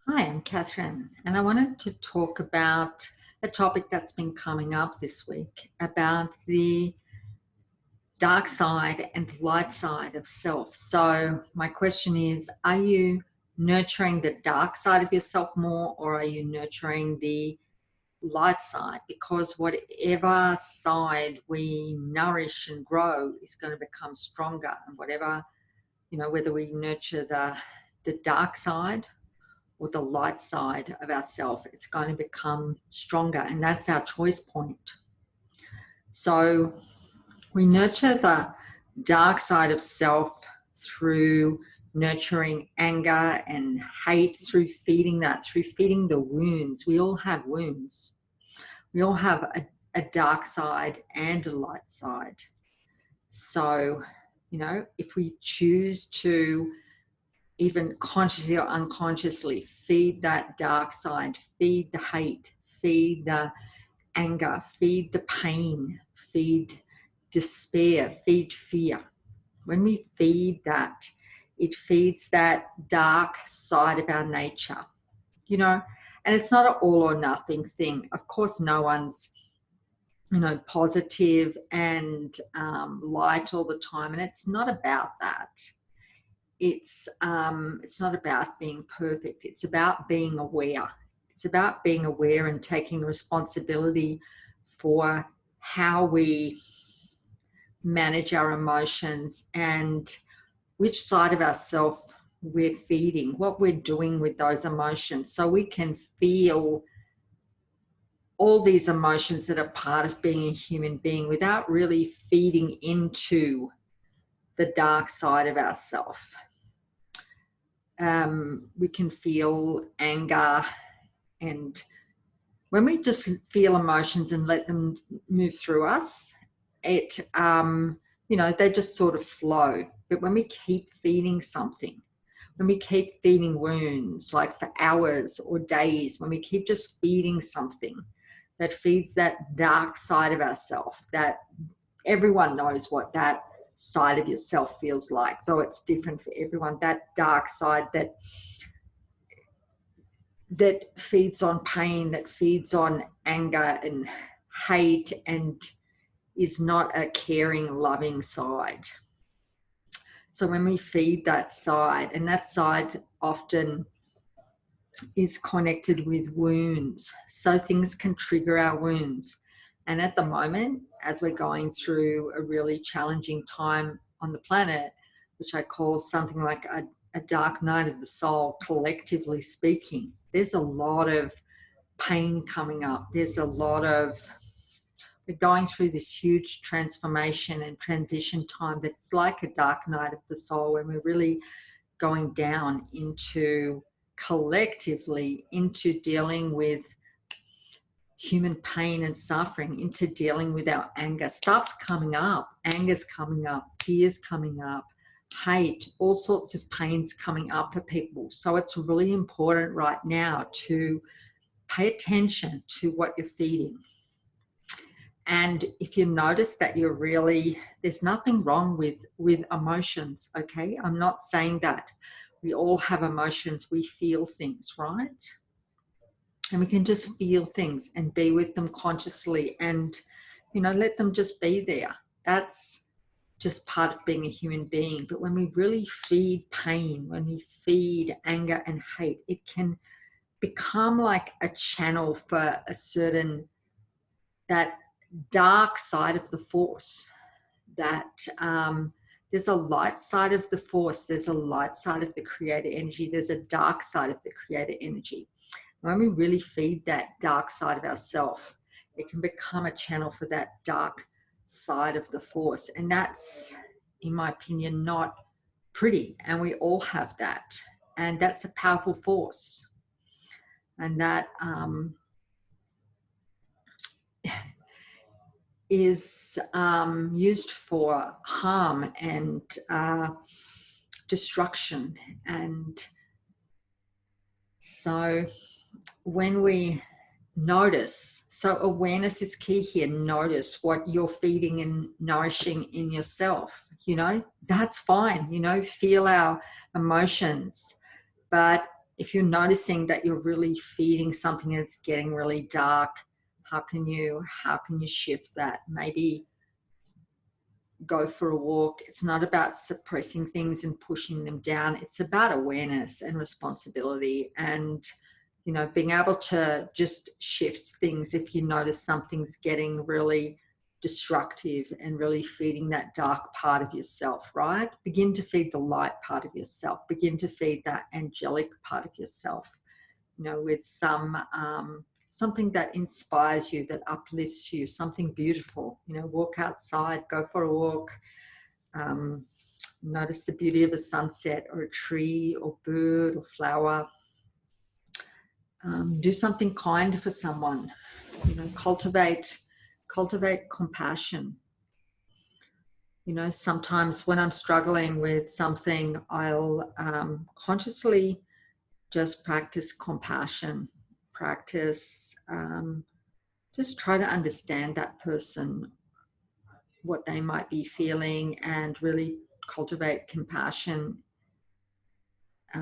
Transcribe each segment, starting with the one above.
Hi, I'm Katherine, and I wanted to talk about a topic that's been coming up this week about the dark side and light side of self. So, my question is, are you nurturing the dark side of yourself more, or are you nurturing the light side? Because whatever side we nourish and grow is going to become stronger, and whatever, whether we nurture the dark side or the light side of ourself, it's going to become stronger, and that's our choice point. So we nurture the dark side of self through nurturing anger and hate, through feeding that, through feeding the wounds. We all have wounds. We all have a dark side and a light side. So, if we choose to even consciously or unconsciously feed that dark side, feed the hate, feed the anger, feed the pain, feed despair, feed fear. When we feed that, it feeds that dark side of our nature, you know, and it's not an all or nothing thing. Of course, no one's, positive and light all the time, and it's not about that. It's not about being perfect. It's about being aware. It's about being aware and taking responsibility for how we manage our emotions and which side of ourselves we're feeding, what we're doing with those emotions, so we can feel all these emotions that are part of being a human being without really feeding into the dark side of ourselves. We can feel anger, and when we just feel emotions and let them move through us, they just sort of flow. But when we keep feeding something, when we keep feeding wounds, like for hours or days, when we keep just feeding something that feeds that dark side of ourselves, that everyone knows what that side of yourself feels like, though it's different for everyone, that dark side that feeds on pain, that feeds on anger and hate, and is not a caring, loving side. So when we feed that side, and that side often is connected with wounds, so things can trigger our wounds. And at the moment, as we're going through a really challenging time on the planet, which I call something like a dark night of the soul, collectively speaking, there's a lot of pain coming up. We're going through this huge transformation and transition time that's like a dark night of the soul, when we're really going down into collectively into dealing with human pain and suffering, into dealing with our anger. Stuff's coming up, anger's coming up, fear's coming up, hate, all sorts of pains coming up for people. So it's really important right now to pay attention to what you're feeding. And if you notice that there's nothing wrong with emotions, okay? I'm not saying that. We all have emotions, we feel things, right? And we can just feel things and be with them consciously and, let them just be there. That's just part of being a human being. But when we really feed pain, when we feed anger and hate, it can become like a channel for that dark side of the force. That there's a light side of the force, there's a light side of the creator energy, there's a dark side of the creator energy. When we really feed that dark side of ourselves, it can become a channel for that dark side of the force. And that's, in my opinion, not pretty. And we all have that. And that's a powerful force. And that is used for harm and destruction. And so when we notice, so awareness is key here. Notice what you're feeding and nourishing in yourself. That's fine. Feel our emotions, but if you're noticing that you're really feeding something that's getting really dark, how can you shift that? Maybe go for a walk. It's not about suppressing things and pushing them down. It's about awareness and responsibility, and being able to just shift things if you notice something's getting really destructive and really feeding that dark part of yourself, right? Begin to feed the light part of yourself. Begin to feed that angelic part of yourself, with something that inspires you, that uplifts you, something beautiful. Walk outside, go for a walk, notice the beauty of a sunset or a tree or bird or flower. Do something kind for someone. Cultivate compassion. Sometimes when I'm struggling with something, I'll consciously just practice compassion. Just try to understand that person, what they might be feeling, and really cultivate compassion.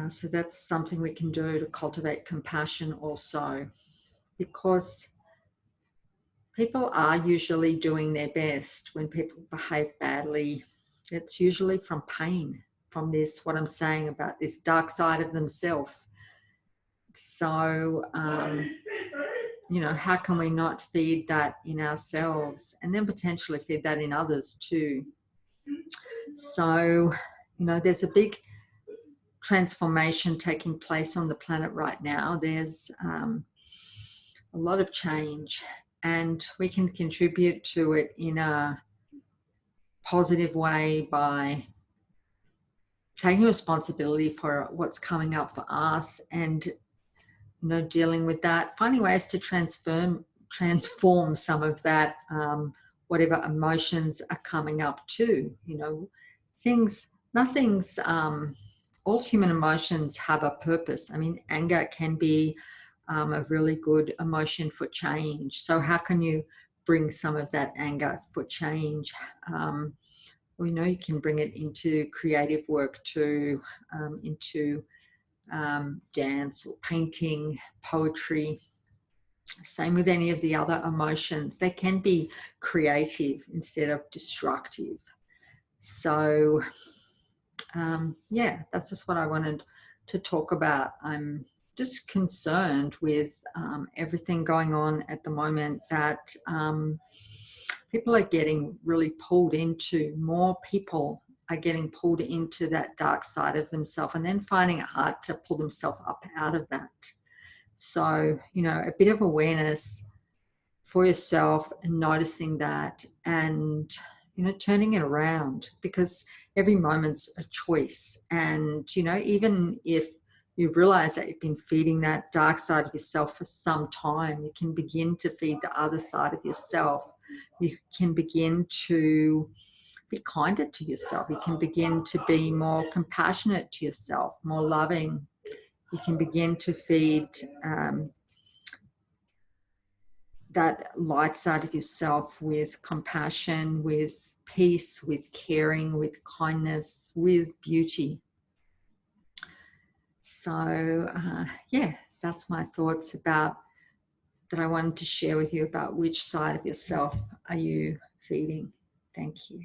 So that's something we can do to cultivate compassion also, because people are usually doing their best. When people behave badly, it's usually from pain, from this, what I'm saying about this dark side of themselves. So, how can we not feed that in ourselves, and then potentially feed that in others too? So, there's a big transformation taking place on the planet right now. There's a lot of change, and we can contribute to it in a positive way by taking responsibility for what's coming up for us, and dealing with that, finding ways to transform some of that, whatever emotions are coming up too. Nothing's all human emotions have a purpose. I mean, anger can be a really good emotion for change. So how can you bring some of that anger for change? You can bring it into creative work too, into dance or painting, poetry. Same with any of the other emotions. They can be creative instead of destructive. So, that's just what I wanted to talk about. I'm just concerned with everything going on at the moment, that people are getting really pulled into, more people are getting pulled into that dark side of themselves, and then finding it hard to pull themselves up out of that. So, a bit of awareness for yourself and noticing that, and, turning it around, because every moment's a choice. And, even if you realize that you've been feeding that dark side of yourself for some time, you can begin to feed the other side of yourself. You can begin to be kinder to yourself. You can begin to be more compassionate to yourself, more loving. You can begin to feed that light side of yourself with compassion, with peace, with caring, with kindness, with beauty. So, that's my thoughts about that I wanted to share with you about which side of yourself are you feeding. Thank you.